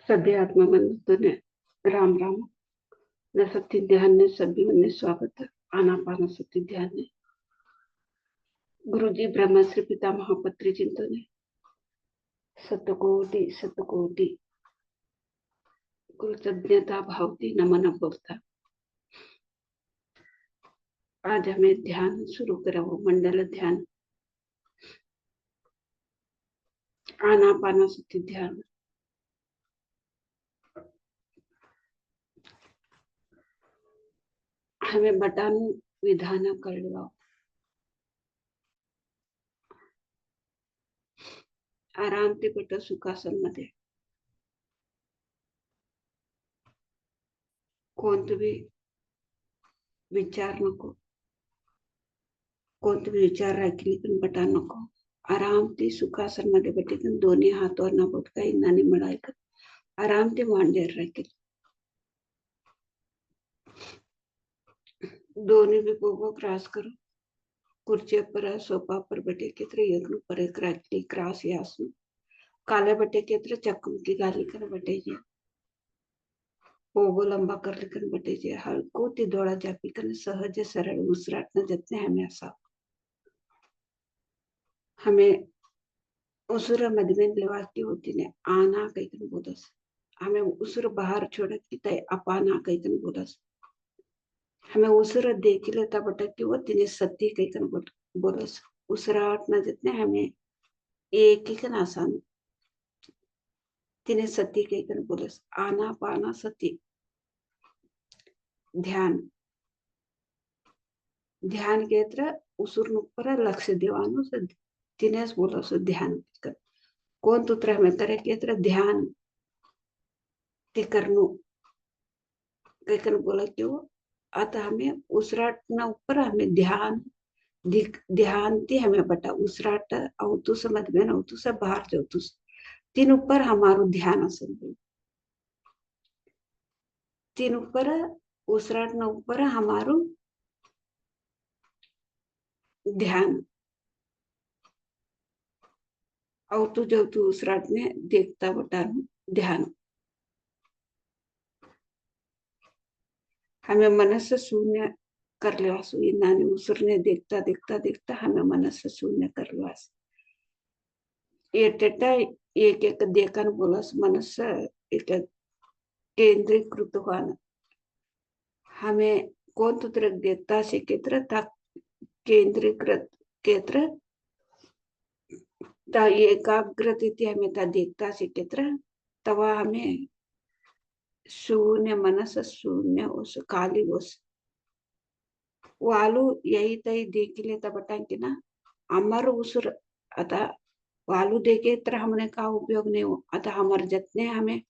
सद्य आत्मा बंधुत्व ने राम राम न सत्य ध्यान ने सभी ने स्वागत आनापान सत्य ध्यान ने गुरु जी ब्रह्म श्री पिता महापत्री चिंतन ने शतकोटि शतकोटि कृतज्ञता भावती नमन बोलता। आज हमें ध्यान शुरू करा वो मंडल ध्यान आनापान सत्य ध्यान। हमें बटान विधान कळवा आराम ते बट सुखासन मध्ये कोणते विचार नको, कोणते विचार राखली पण बटा नको। आराम ते सुखासन मध्ये बटे दोन्ही हातवर ना बोट काही नानी मिळाय आराम ते मांडेर राखील दोनों भी पोगो क्रॉस करो कुर्सी पर सोफा पर बैठे कितरे एक पर एक राखली क्रॉस यासु काले बटे कितरे चक्कू की गाली कर बैठे जे पोगो लंबा कर लेकर बैठे जे हल्को ती दौड़ा जापी कर सहज सरल उसराट न जतने हमें ऐसा हमें उसुर मधमेन लेवा की होती ने आना कहीं कन बोलस हमें उसुर बाहर छोड़ की तय अपाना कहीं कन बोलस हमें उसर देख लेता बटा कि वो तिने सत्य कहीं कन बोलस उसराट न जितने हमें एक ही कन आसान तिने सत्य कहीं कन बोलस आना पाना सत्य ध्यान ध्यान केत्र उसुर नुपर लक्ष्य देवानु तिनेस बोलस ध्यान कर कोण तुत्र हमें तरह केत्र ध्यान ते करनु कहीं कन बोला क्यों आता हमें उसराट न ऊपर हमें ध्यान ध्यान ती हमें बटा उसराट अवतुस मत में अवतुस बाहर जोतुस तीन ऊपर हमारो ध्यान असल तीन ऊपर उसराट न ऊपर हमारो ध्यान अवतु जो तू उसराट में देखता बटा ध्यान हमें मनस शून्य कर लेवासु नानी उसरने देखता देखता देखता हमें मनस शून्य कर लेवास ये टेटा एक एक देखन बोलस मनस एक केंद्रीकृत हुआ हमें कौन तुत्र देखता से केत्र तक केंद्रीकृत केत्र ता एकाग्रता हमें ता देखता से केत्र तवा हमें शून्य मनस शून्य उस काली उस वालू यही तई देखिले तब बटांगे ना अमर उसर आता वालू देखे तर हमने का उपयोग नहीं हो आता हमार जतने हमें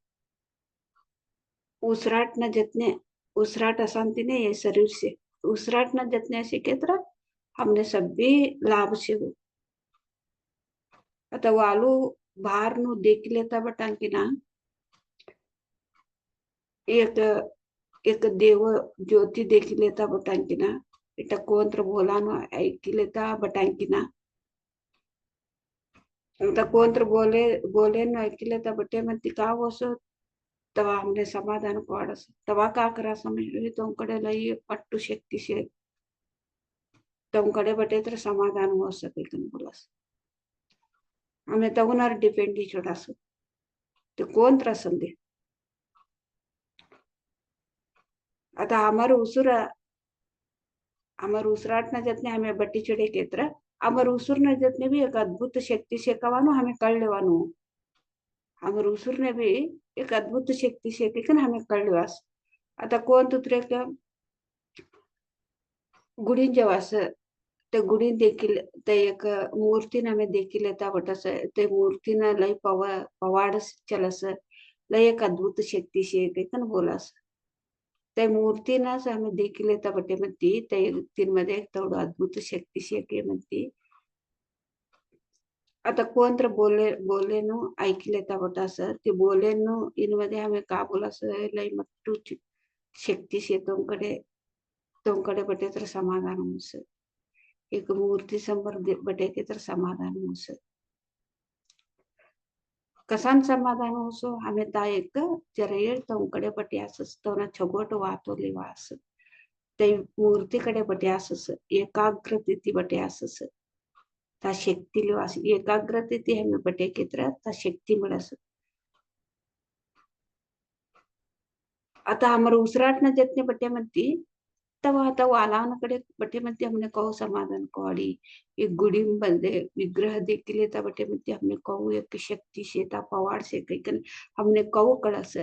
उसराट न जतने उसराट अशांति ने ये शरीर से उसराट न जतने से केत्र हमने सभी लाभ से हो आता वालू बाहर नु देख लेता बटांगे ना एक एक देव ज्योति देखी लेता बटांगी ना इटा कोंत्र बोला ना ऐकी लेता बटांगी ना आता कोंत्र बोले बोले ना ऐकी लेता बटे म्हणती का होसो तवा हमने समाधान पाडस तवा का करा समझ ली तुमकडे लई पट्टू शक्ति से तुमकडे बटे तर समाधान हो सके कन बोलस हमें तगुनार डिपेंडी छोडास ते कोंत्र संदे आता हमार उसराट न जतने हमें बट्टी चढ़े केत्र हमार उसुर न जतने भी एक अद्भुत शक्ति से कवानो हमें कर लेवानो हमार उसुर ने भी एक अद्भुत शक्ति से कन हमें कर लेवास आता कोण तुत्रे का गुडी जेवास ते गुडी देखील ते एक मूर्ती हमें देखील येता बटस ते मूर्ती न लई पवाड चलस लई एक अद्भुत शक्ति से कन बोलास त्या मूर्तीनाच आम्ही देखील येता बटे म्हणती ते तीन मध्ये एक तेवढं अद्भुत शक्ती शे म्हणती आता कोणतर बोले नु ऐकले येता बटा सर ते बोले नु इन मध्ये आम्ही का बोलास लई मट्टू शक्ती शे तुमकडे बटे तर समाधान होस एक मूर्ती समोर बटे के तर समाधान होस कसान समाधान होसो हमें ता एक जरा येळतं कडे बटे असस तवना छगोट वातोली वास ते मूर्ती कडे बटे असस एकाग्रते बटे असस ता शक्ती वास एकाग्रते हमें बटे कित्र ता शक्ती मिळस आता हमारे उसराट न जतने बटे मती तब आता वालावन कड़े बटे मध्य हमने कहो समाधान कौड़ी एक गुड़ी में बंदे विग्रह देख के लेता बटे मध्य हमने कहो एक शक्ति से ता पवाड़ से कहीं कन हमने कहो कळस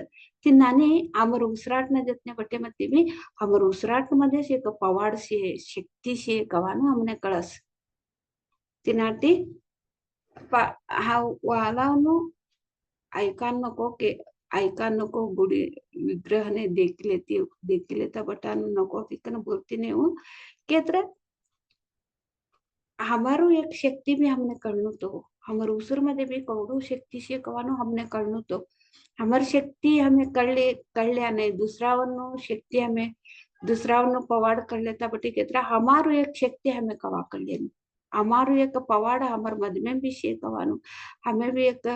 ती नाने आमर उसराट न जतने बटे मध्य भी हमर उसराट मध्ये से एक पवाड़ से शक्ति से कवानो हमने कळस ती नाटी हा वालावनो ऐका नको के ऐका नको गुडी विग्रहने देख लेता बटान नको तिकन बोलती नहीं हूँ केत्र हमारो एक शक्ति भी हमने करनु तो हमर उसर मध्ये भी कवडो शक्ति से कवानो हमने करनु तो हमर शक्ति हमें कर लिया नहीं दूसरावनो शक्ति हमें दूसरावनो पवाड़ कर लेता बटे केत्र हमारो एक शक्ति हमें कवा कर लेनु हमारो एक पवाड़ हमर मध में भी शे कवानो हमें भी एक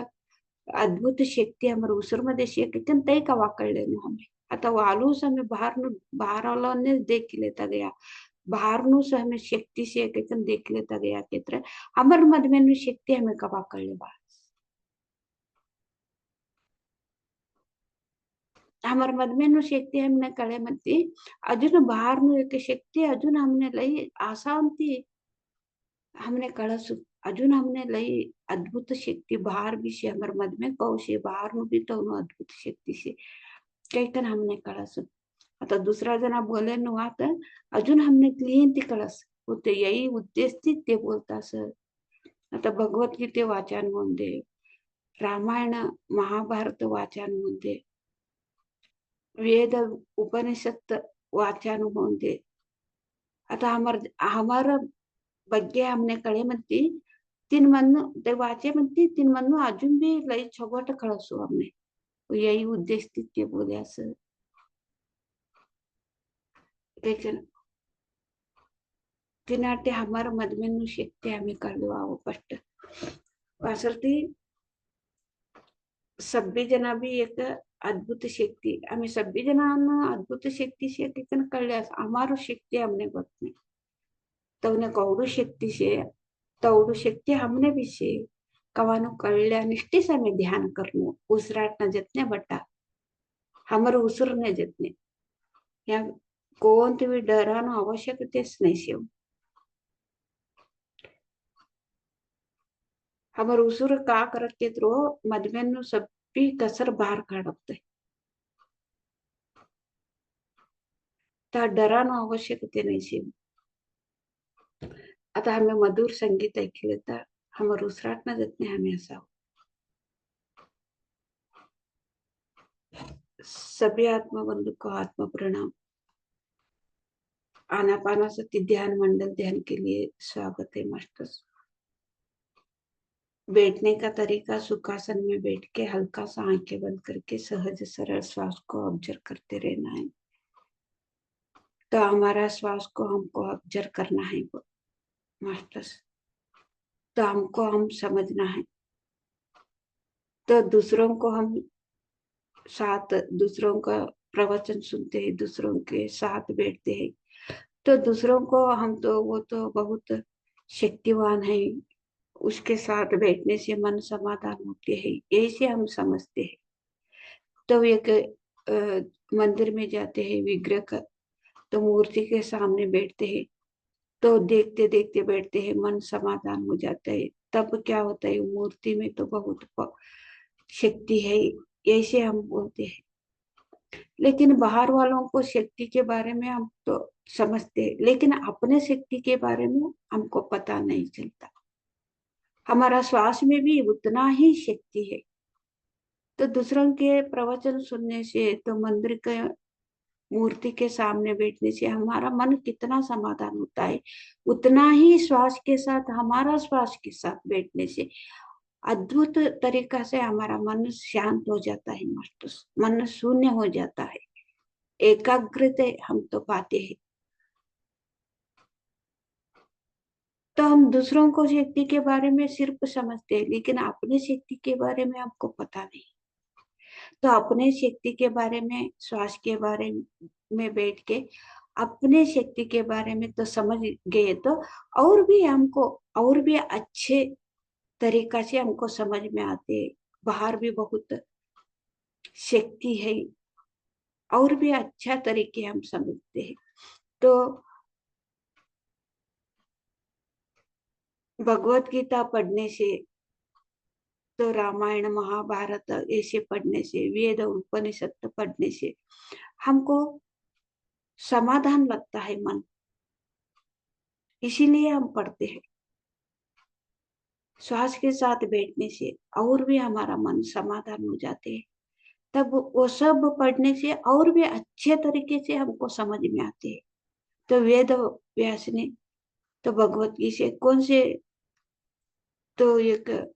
अद्भुत शक्ती हमर उसर मध्ये शेकन तई का वाकळले हमें आता वालूस हमें बाहर वालों ने देख लेता गया बाहर नु से हमें शक्ति से एकन देख लेता गया केत्र हमर मध में शक्ति हमें का वाकळले बा हमर मध में शक्ति हमने कळे मती अजून बाहर नु एक शक्ति अजून हमने लई आसांती हमने कळस अजून हमने लई अद्भुत शक्ति बाहर भी से हमर मध में कौशे बाहर नु भी तो अद्भुत शक्ति से कैकन हमने कळस आता दुसरा जना बोले न आता अजून हमने क्लीन ती कळस होते यही उद्देश ते बोलता सर आता भगवद्गीते वाचन मध्ये रामायण महाभारत वाचन मध्ये वेद उपनिषद वाचन मध्ये आता हमार ಬಗ್ಗೆ हमने कळे म्हणती तीन मन ते वाचे म्हणती तीन मन अजून भी लई छोगट कळसू हमने यही उद्देश ते बोले असं लेकिन तिनाटे हमार मधमेनु शक्ति हमें कर लो आओ कष्ट वासरती सभ्य जना भी एक अद्भुत शक्ति हमें सभ्य जना अद्भुत शक्ति से कितन कर लिया हमारो शक्ति हमने बतने तवने कौड़ू शक्ति से तौड़ू शक्ति हमने भी से कवानो कल्या निष्ठि से हमें ध्यान करनो उसराट न जितने बटा हमारे उसर ने जितने या कोणते भी डरानो आवश्यकतेच नाही शेव हमर उसूर का करते रो मधमेनु सभी कसर बाहर काढते त्या डरानो आवश्यकते नाही शेव आता हमें मधुर संगीत ऐकले तर हमर उसराट न जितने हमें असाव सभी आत्मा बंधु को आत्मा प्रणाम आनापानासति ध्यान मंडल ध्यान के लिए स्वागत है मास्टर बैठने का तरीका सुखासन में बैठ के हल्का सा आंखें बंद करके सहज सरल श्वास को ऑब्जर्व करते रहना है तो हमारा श्वास को हमको ऑब्जर्व करना है मास्टर्स तो हमको हम समझना है तो दूसरों को हम साथ दूसरों का प्रवचन सुनते हैं दूसरों के साथ बैठते हैं तो दूसरों को हम तो वो तो बहुत शक्तिवान है उसके साथ बैठने से मन समाधान होते है ऐसे हम समझते हैं तो एक मंदिर में जाते हैं विग्रह का तो मूर्ति के सामने बैठते हैं तो देखते देखते बैठते हैं मन समाधान हो जाता है तब क्या होता है मूर्ति में तो बहुत शक्ति है ऐसे हम बोलते हैं लेकिन बाहर वालों को शक्ति के बारे में हम तो समझते हैं लेकिन अपने शक्ति के बारे में हमको पता नहीं चलता हमारा श्वास में भी उतना ही शक्ति है तो दूसरों के प्रवचन सुनने से तो मंदिर के मूर्ति के सामने बैठने से हमारा मन कितना समाधान होता है उतना ही श्वास के साथ हमारा श्वास के साथ बैठने से अद्भुत तरीका से हमारा मन शांत हो जाता है मास्टर मन शून्य हो जाता है एकाग्रता हम तो पाते हैं तो हम दूसरों को शक्ति के बारे में सिर्फ समझते हैं, लेकिन अपनी शक्ति के बारे में हमको पता नहीं। तो अपने शक्ति के बारे में, श्वास के बारे में बैठ के अपने शक्ति के बारे में तो समझ गए, तो और भी हमको, और भी अच्छे तरीका से हमको समझ में आते। बाहर भी बहुत शक्ति है, और भी अच्छा तरीके हम समझते हैं। तो भगवत गीता पढ़ने से, तो रामायण महाभारत ऐसे पढ़ने से, वेद उपनिषद पढ़ने से हमको समाधान लगता है मन, इसीलिए हम पढ़ते हैं। श्वास के साथ बैठने से और भी हमारा मन समाधान हो जाते हैं। तब वो सब पढ़ने से और भी अच्छे तरीके से हमको समझ में आते हैं। तो वेद व्यास ने तो भगवत गीता से कौन से, तो एक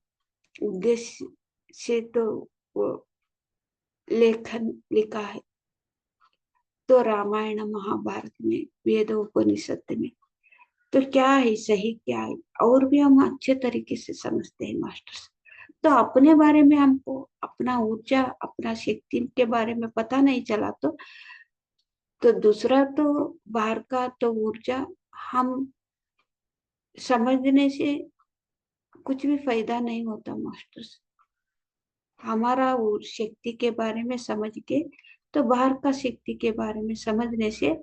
उद्देश्य से तो वो लेखन लिखा है। तो रामायण महाभारत में, वेद उपनिषद में तो क्या है सही, क्या है, और भी हम अच्छे तरीके से समझते हैं मास्टर। तो अपने बारे में हमको, अपना ऊर्जा, अपना शक्ति के बारे में पता नहीं चला, तो दूसरा तो बाहर का तो ऊर्जा हम समझने से कुछ भी फायदा नहीं होता मास्टर। हमारा वो शक्ति के बारे में समझ के, तो बाहर का शक्ति के बारे में समझने से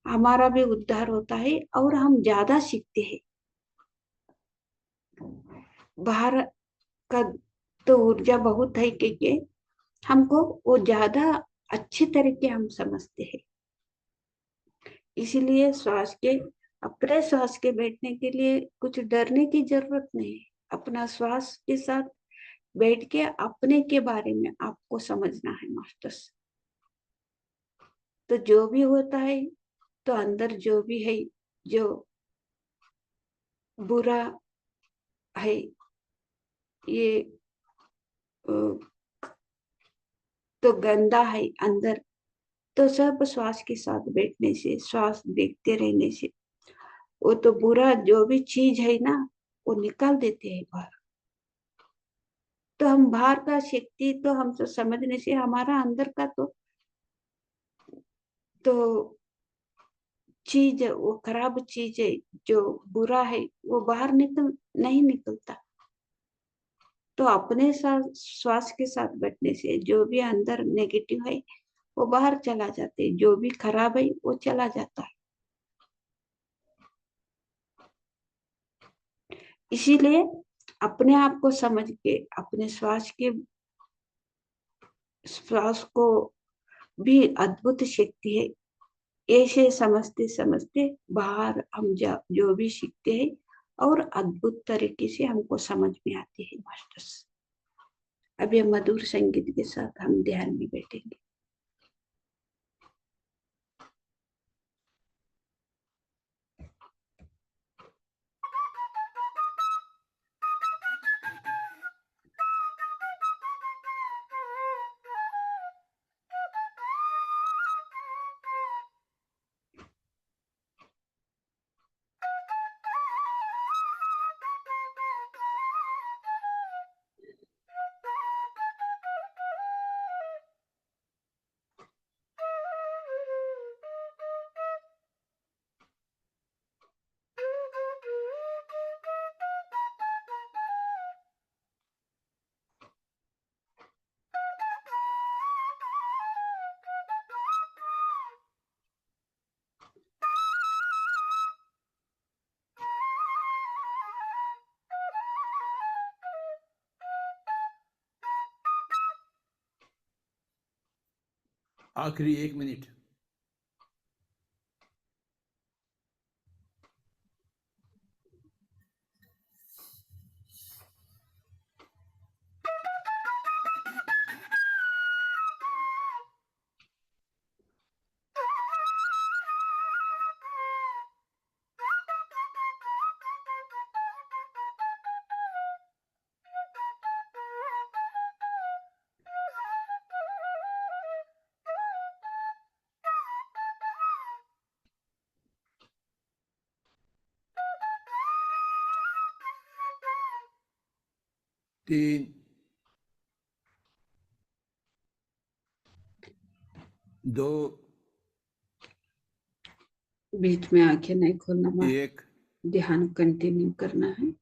हमारा भी उद्धार होता है और हम ज्यादा सीखते हैं। बाहर का तो ऊर्जा बहुत है, क्योंकि हमको वो ज्यादा अच्छे तरीके हम समझते हैं। इसीलिए श्वास के, अपने श्वास के बैठने के लिए कुछ डरने की जरूरत नहीं है। अपना श्वास के साथ बैठ के अपने के बारे में आपको समझना है मास्टर्स। तो जो भी होता है, तो अंदर जो भी है, जो बुरा है, ये अ, तो गंदा है अंदर, तो सब श्वास के साथ बैठने से, श्वास देखते रहने से वो तो बुरा जो भी चीज है ना, वो निकाल देते हैं बाहर। तो हम बाहर का शक्ति तो हम तो समझने से हमारा अंदर का तो चीज, वो खराब चीज है, जो बुरा है, वो बाहर निकल नहीं निकलता। तो अपने साथ श्वास के साथ बैठने से जो भी अंदर नेगेटिव है वो बाहर चला जाते है, जो भी खराब है वो चला जाता है। इसीलिए अपने आप को समझ के, अपने श्वास को भी अद्भुत शक्ति है, ऐसे समझते समझते बाहर हम जो भी सीखते हैं और अद्भुत तरीके से हमको समझ में आते हैं मास्टर्स। अब ये मधुर संगीत के साथ हम ध्यान में बैठेंगे। आखिरी 1 मिनट। 3 2 बीच में आंखें नहीं खोलना, 1 ध्यान कंटिन्यू करना है।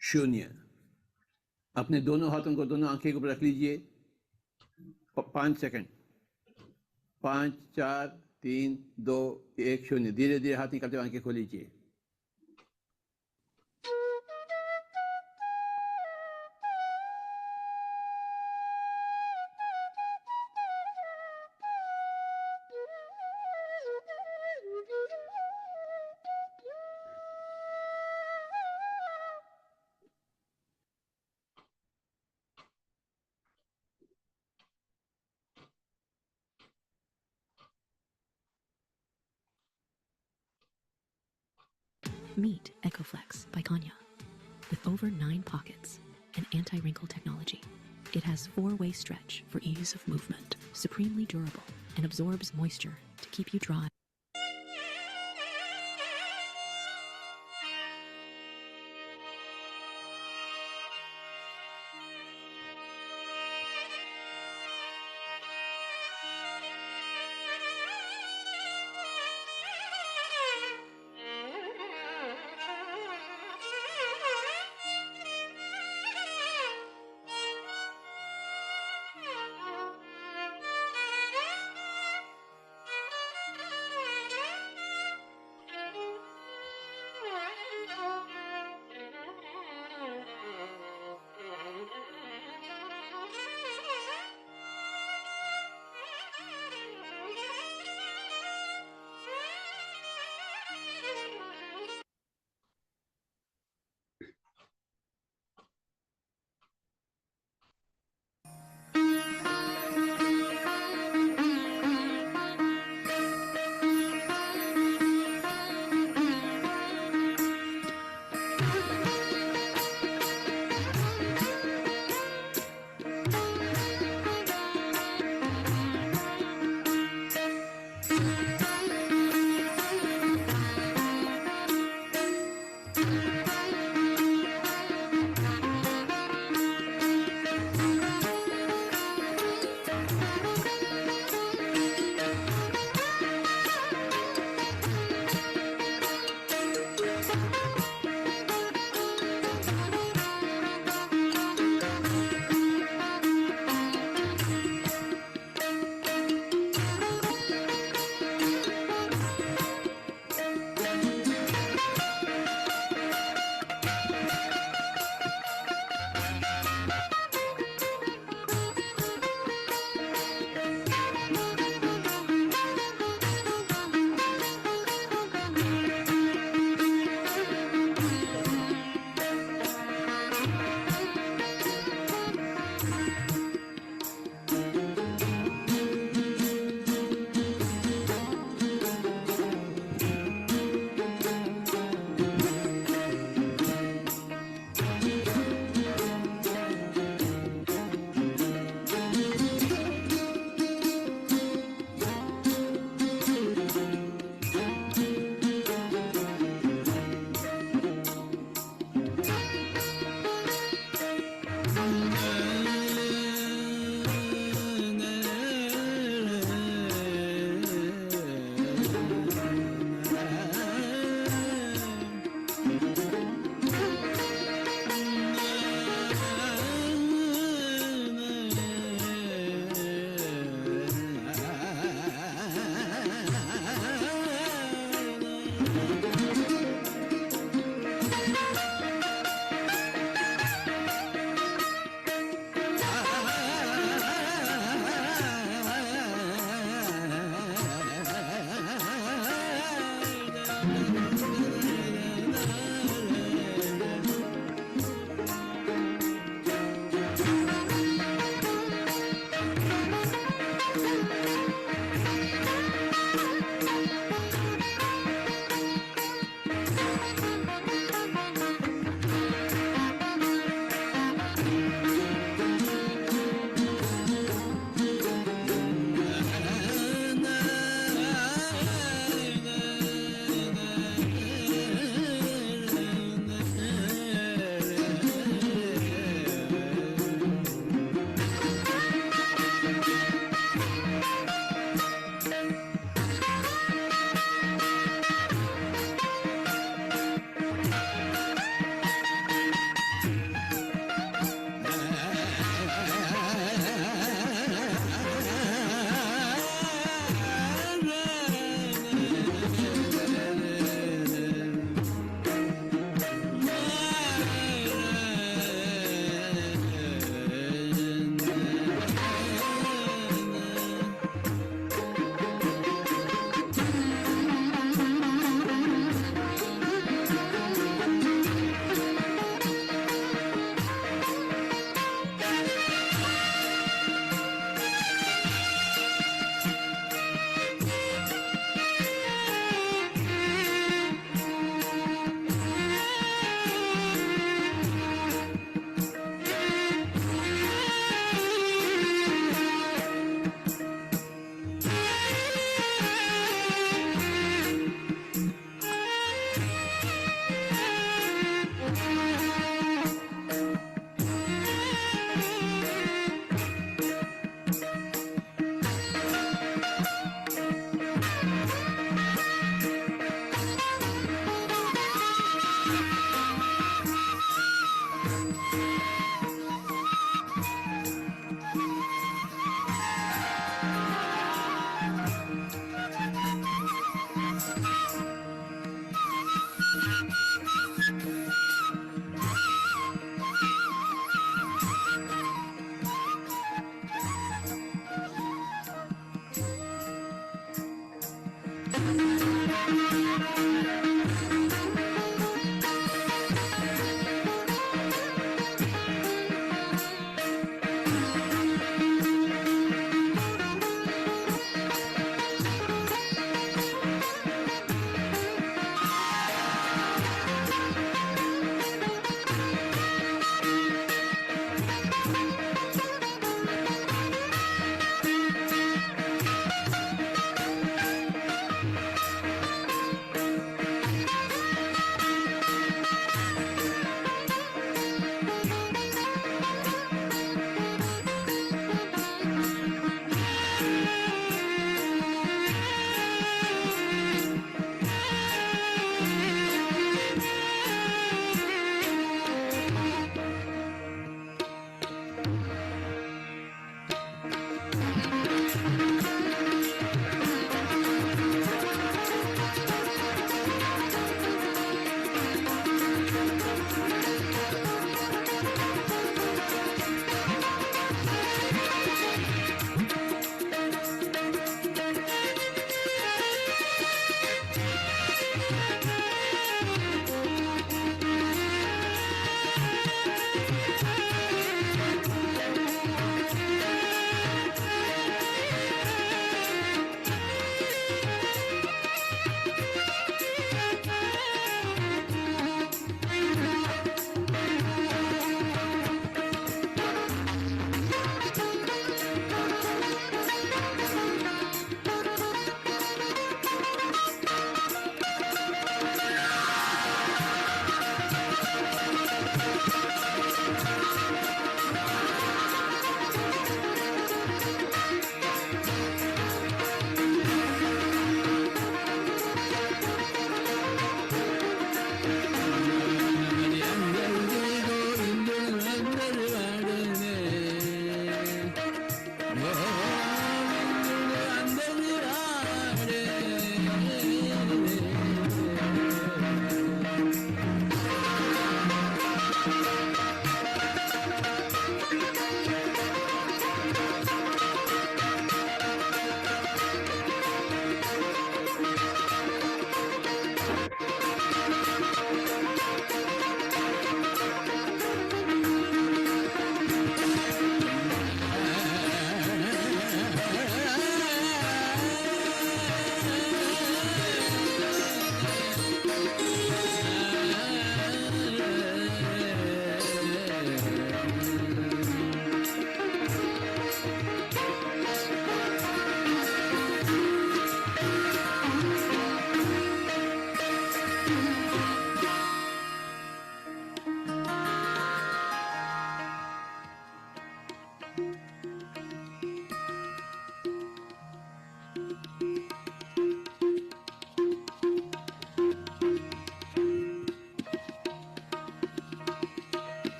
0। अपने दोनों हाथों को दोनों आंखें के ऊपर रख लीजिए। 5 सेकंड। 5 4 3 2 1 0। धीरे धीरे हाथ निकालते हुए आंखें खोल लीजिए। Meet EcoFlex by Kanya. With over 9 pockets and anti-wrinkle technology, it has 4-way stretch for ease of movement, supremely durable, and absorbs moisture to keep you dry.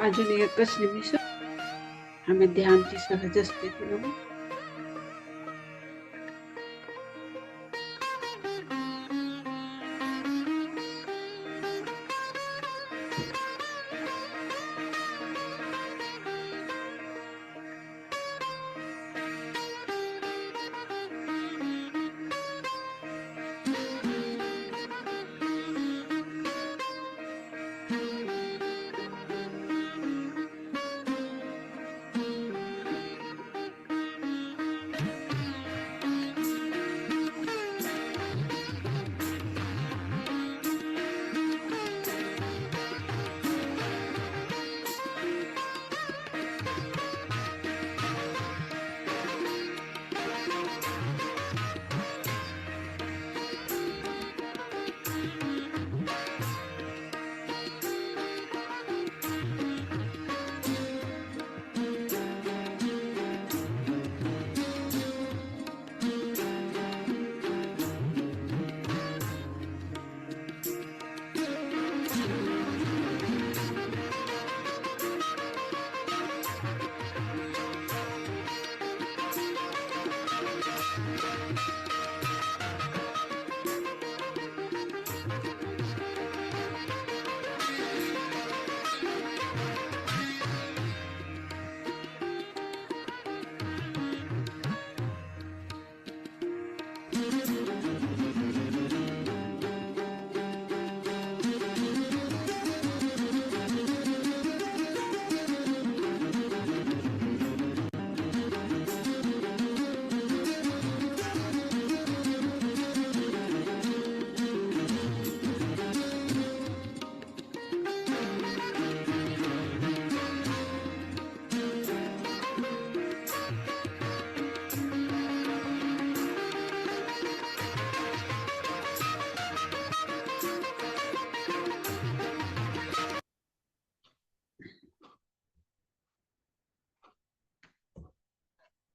अजून एकच निमिष आम्ही ध्यानची सहज स्थिती लावू.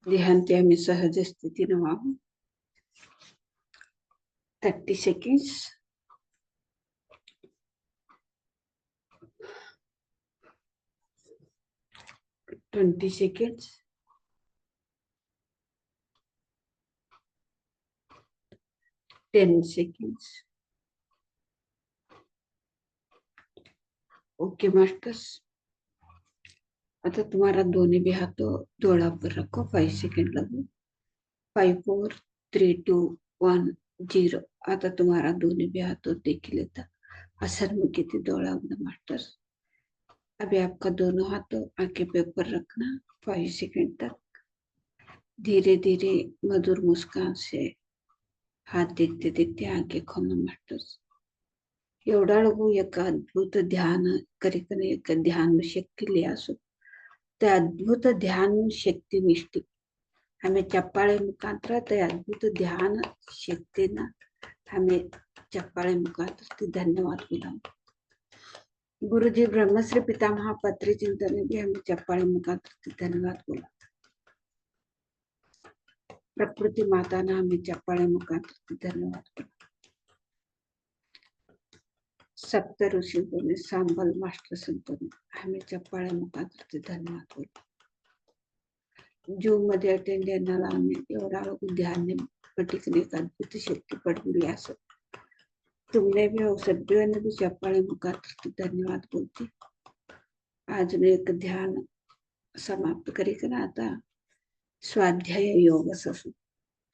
ध्यानते आम्ही सहज स्थितीने व्हावं. 30 seconds. Twenty seconds. 10 seconds. Okay masters. आता तुम्हारा दोनों भी हाथों जोड़ा पर रखो. 5 सेकंड लगो. 5 4 3 2 1 0. आता तुम्हारा दोनों भी हाथों देख लेता असर में कितनी दौड़ा मास्टर्स. अभी आपका दोनों हाथों आंखें पे ऊपर रखना 5 सेकंड तक. धीरे धीरे मधुर मुस्कान से हात देखते देखते आंखें खोलना मास्टर्स. एवढा लोगों एक अद्भुत ध्यान करीकन एक ध्यान शक्ति ले आसो. त्या अद्भुत ध्यान शक्ति निष्ठी हमें चप्पाळे मुखांतर त्या अद्भुत ध्यान शक्तीना हमें चप्पाळे मुखांतर धन्यवाद बोलावं. गुरुजी ब्रह्मश्री पितामह पत्री चिंतन भी हमें चप्पाळे मुखांतर धन्यवाद बोला. प्रकृति माता ना हमें चप्पाळे मुखांतर धन्यवाद बोला. सप्त ऋषींनी सांबल मास्टर संतों हमें चप्पाळे मुखांतर धन्यवाद बोला. जूम मध्ये अटेंड येणारा आम्ही एवढा लोग ध्यान पटिकने एक अद्भुत शक्ति पडली असं. तुमने भी और सभ्यों ने भी चप्पाळे मुखांतर धन्यवाद बोलती. आज ने एक ध्यान समाप्त करी आता स्वाध्याय योग ससु.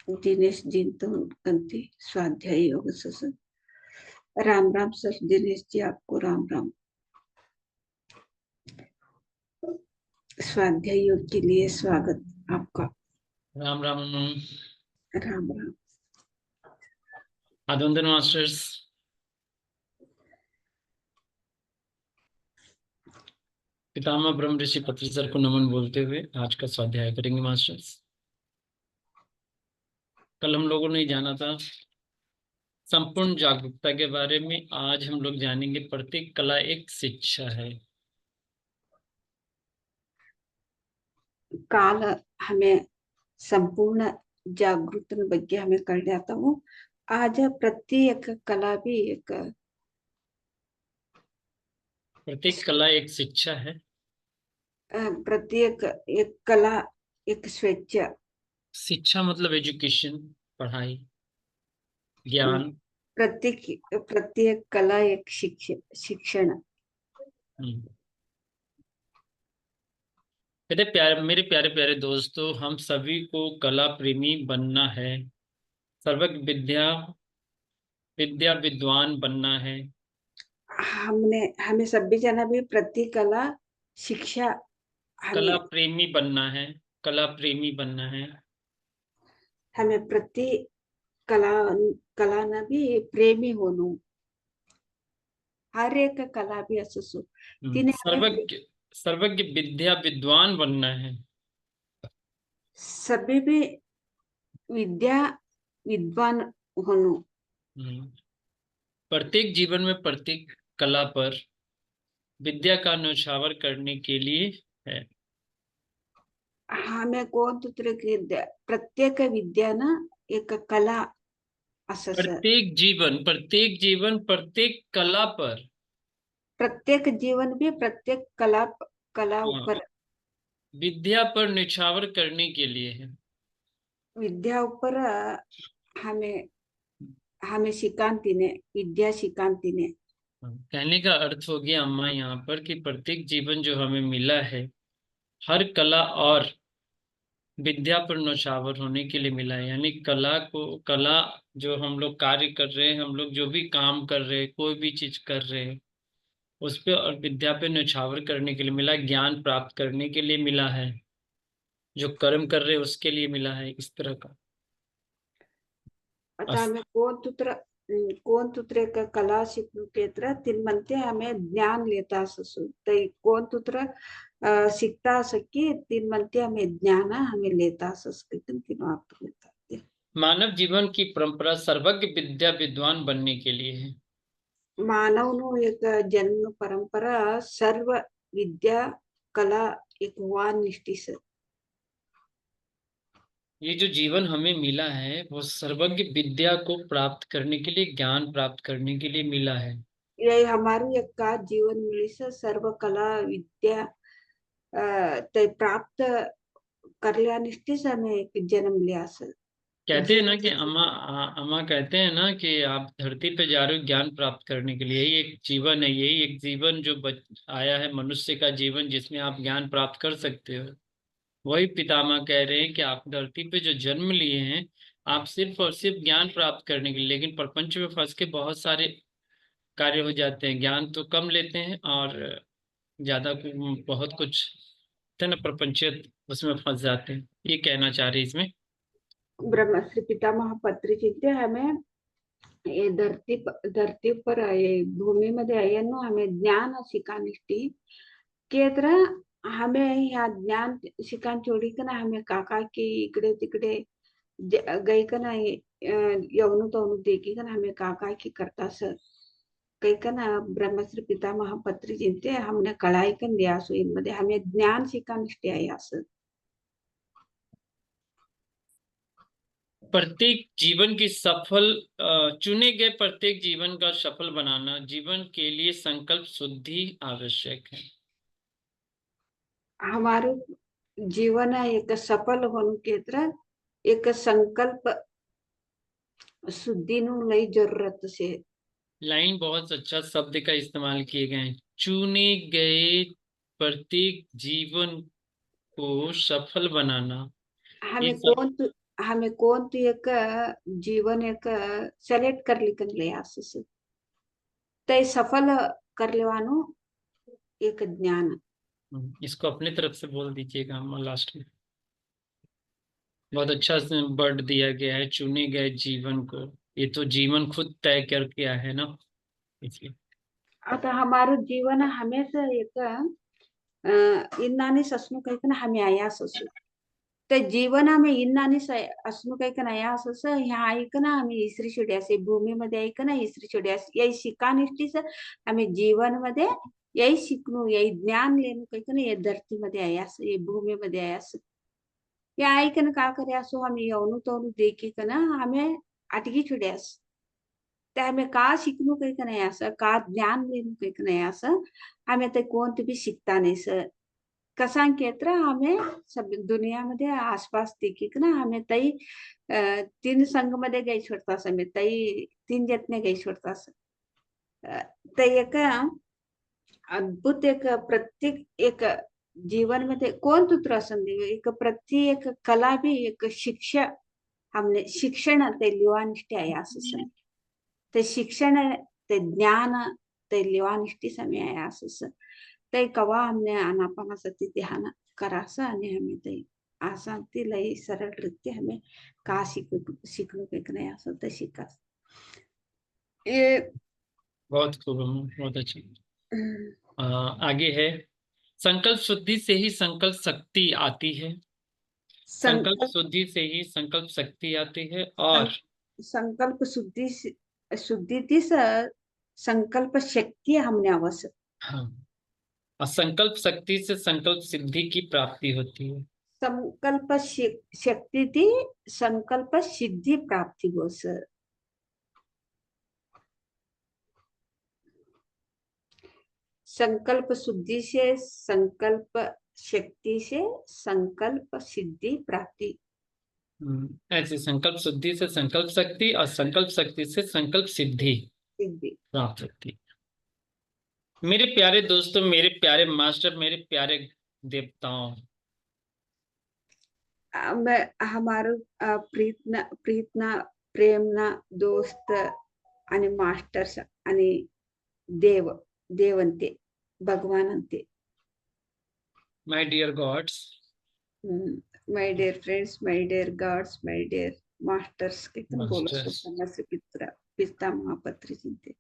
दिनेश जिंतो कंती स्वाध्याय योग ससु. राम राम सर. दिनेश जी आपको राम राम. स्वाध्याय योग के लिए स्वागत आपका. राम राम. राम राम. अभिनंदन मास्टर्स. पितामह ब्रह्म ऋषि पत्री सर को नमन बोलते हुए आज का स्वाध्याय करेंगे मास्टर्स. कल हम लोगों ने जाना था संपूर्ण जागरूकता के बारे में. आज हम लोग जानेंगे प्रत्येक कला एक शिक्षा है. काल हमें संपूर्ण जागृत ಬಗ್ಗೆ हमें करण्यात आलो. आज प्रत्येक कला भी एक प्रत्येक कला एक शिक्षा है. प्रत्येक एक कला, एक स्वेच्छ, शिक्षा मतलब एजुकेशन, पढ़ाई, ज्ञान। प्रत्येक प्रत्येक कला एक शिक्षण। हम्म। कहते प्यारे, मेरे प्यारे प्यारे दोस्तों, हम सभी को कला प्रेमी बनना है, सर्वज्ञ विद्या विद्या विद्वान बनना है। हमें सभी जना भी प्रति कला शिक्षा कला हमें प्रेमी बनना है, कला प्रेमी बनना है। हमें प्रति कला कला न भी प्रेमी होनो, हर एक कला भी असो तिने हमें सर्वज्ञ सर्वज्ञ विद्या विद्वान बनना है। सभी भी विद्या विद्वान होनो। हम्म। प्रत्येक जीवन में प्रत्येक कला पर विद्या का न्यौछावर करने के लिए है। हमें कौन दूसरे की प्रत्येक विद्या ना एक कला असस, प्रत्येक जीवन प्रत्येक कला पर, प्रत्येक जीवन भी प्रत्येक कला कला हाँ, ऊपर विद्या पर न्यौछावर करने के लिए है। विद्या ऊपर हमें हमें शिकांती ने विद्या शिकांती ने। कहने का अर्थ हो गया अम्मा यहाँ पर कि प्रत्येक जीवन जो हमें मिला है, हर कला और विद्या पर नौछावर होने के लिए मिला है। यानी कला जो हम लोग कार्य कर रहे हैं, हम लोग जो भी काम कर रहे हैं, कोई भी चीज कर रहे हैं, उस पे और विद्या पे न्यौछावर करने के लिए मिला है, ज्ञान प्राप्त करने के लिए मिला है, जो कर्म कर रहे हैं उसके लिए मिला है, इस तरह का। आता अस- हमें कोण तुत्र का कला शिकणू केत्र तिन म्हणते हमें ज्ञान लेता असू ते कोण तुत्र शिकता असं की तिन म्हणते हमें ज्ञान हमें लेता असस की तीन आप लेता ते। मानव जीवन की परंपरा सर्वज्ञ विद्या विद्वान बनने के लिए है। मानव नु एक जन्म परंपरा सर्व विद्या कला एक वान निष्ठिस। ये जो जीवन हमें मिला है वो सर्वज्ञ विद्या को प्राप्त करने के लिए, ज्ञान प्राप्त करने के लिए मिला है। ये हमारी एक का जीवन मिलिस सर्व कला विद्या ते प्राप्त करल्या निष्ठिस हमें एक जन्म लिया असल। कहते हैं ना कि अम्मा कहते हैं ना कि आप धरती पे जा रहे हो ज्ञान प्राप्त करने के लिए। यही एक जीवन है, यही एक जीवन जो आया है, मनुष्य का जीवन, जिसमें आप ज्ञान प्राप्त कर सकते हो। वही पितामह कह रहे हैं कि आप धरती पे जो जन्म लिए हैं, आप सिर्फ और सिर्फ ज्ञान प्राप्त करने के लिए, लेकिन प्रपंच में फंस के बहुत सारे कार्य हो जाते हैं, ज्ञान तो कम लेते हैं और ज्यादा बहुत कुछ है ना, प्रपंचियत उसमें फंस जाते हैं। ये कहना चाह रहे हैं इसमें। ब्रह्मश्री पितामह पत्री चिंते हमें ये धरती पर ये भूमि मध्ये येनो हमें ज्ञान शिकानिष्टी केत्र हमें ह्या ज्ञान शिकान छोडी का ना हमें काका की इकडे तिकडे गई का ना यवनु तवनु देखी का ना हमें काका की करता सर कई का ना ब्रह्मश्री पितामह पत्री चिंते हमने कळाई कन दिया सो इनमध्ये हमें ज्ञान शिकानिष्टी आहे असं। प्रत्येक जीवन की सफल चुने गए प्रत्येक जीवन का सफल बनाना, जीवन के लिए संकल्प शुद्धि आवश्यक है। हमारे जीवन एक सफल होने के तरह एक संकल्प शुद्धि नु लई जरूरत से। लाइन बहुत अच्छा शब्द का इस्तेमाल किए गए हैं, चुने गए प्रत्येक जीवन को सफल बनाना। ये हमें सब कौन तू एक जीवन एक सेलेक्ट कर लिखन ले आसस ते सफल कर लेवानो एक ज्ञान। इसको अपने तरफ से बोल दीजिएगा हम लास्ट में। बहुत अच्छा वर्ड दिया गया है, चुने गए जीवन को। ये तो जीवन खुद तय कर गया है ना, इसलिए। आता हमारे जीवन हमेशा एक इन्नानी ससनु कहीं ना हमें आया ससु ते जीवन हमें इन्नानी असनु कहीं ना आया सस यहाँ ऐक ना हमें इसरी छोड्यास भूमी मध्ये ऐक ना इसरी छोड्यास यही शिकानिष्टीस हमें जीवन मध्ये यही शिकणू यही ज्ञान लेणू कहीं ना ये धरती मध्ये आयास ये भूमी मध्ये आयास या ऐक ना का करे असो हमें यवनु तवनु देखी का ना हमें अटकी छोड्यास ते हमें का शिकणू कहीं नाही असं का ज्ञान लेणू कहीं नाही असं हमें ते कोणते बी शिकता नाही सर कसा केत्र आम्ही सब दुनियामध्ये आसपास तिकीक ना आम्ही ताई तीन संघ मध्ये गाई सोडतास आम्ही ताई तीन जतने गाई सोडतास ते एक अद्भुत एक प्रत्येक एक जीवन मध्ये कोण तुत्र असं एक प्रत्येक कला भी एक शिक्षा हमने शिक्षण ते लिवानिष्ठी आहे असं ते शिक्षण ते ज्ञान ते लिवानिष्ठी समय आहे असं ते कवा हमने आनापानासती ध्यान करायचं आणि हमें ते आसान ती लई सरळ रीत्या हमें का सीखने के नहीं असं ते शिकास ये बहुत खूब अम्मा, बहुत अच्छी। आगे है, संकल्प शुद्धि से ही संकल्प शक्ति आती है। संकल्प शुद्धि से ही संकल्प शक्ति आती है और संकल्प शुद्धि ती संकल्प शक्ति हमने आवश्यक हाँ, और संकल्प शक्ति से संकल्प सिद्धि की प्राप्ति होती है। संकल्प शक्ति थी संकल्प सिद्धि प्राप्ति हो सर संकल्प शुद्धि से संकल्प शक्ति से संकल्प सिद्धि प्राप्ति ऐसे संकल्प शुद्धि से संकल्प शक्ति और संकल्प शक्ति से संकल्प सिद्धि सिद्धि प्राप्त होती है। मेरे प्यारे दोस्तों, मेरे प्यारे मास्टर, मेरे प्यारे देवताओं, मैं हमारो प्रीतना प्रेमना दोस्त आणि मास्टर्स आणि देवंते भगवानंते my dear gods, my dear friends my dear gods my dear masters कितने बोलो Masters. समझ पिता महापत्री चिंते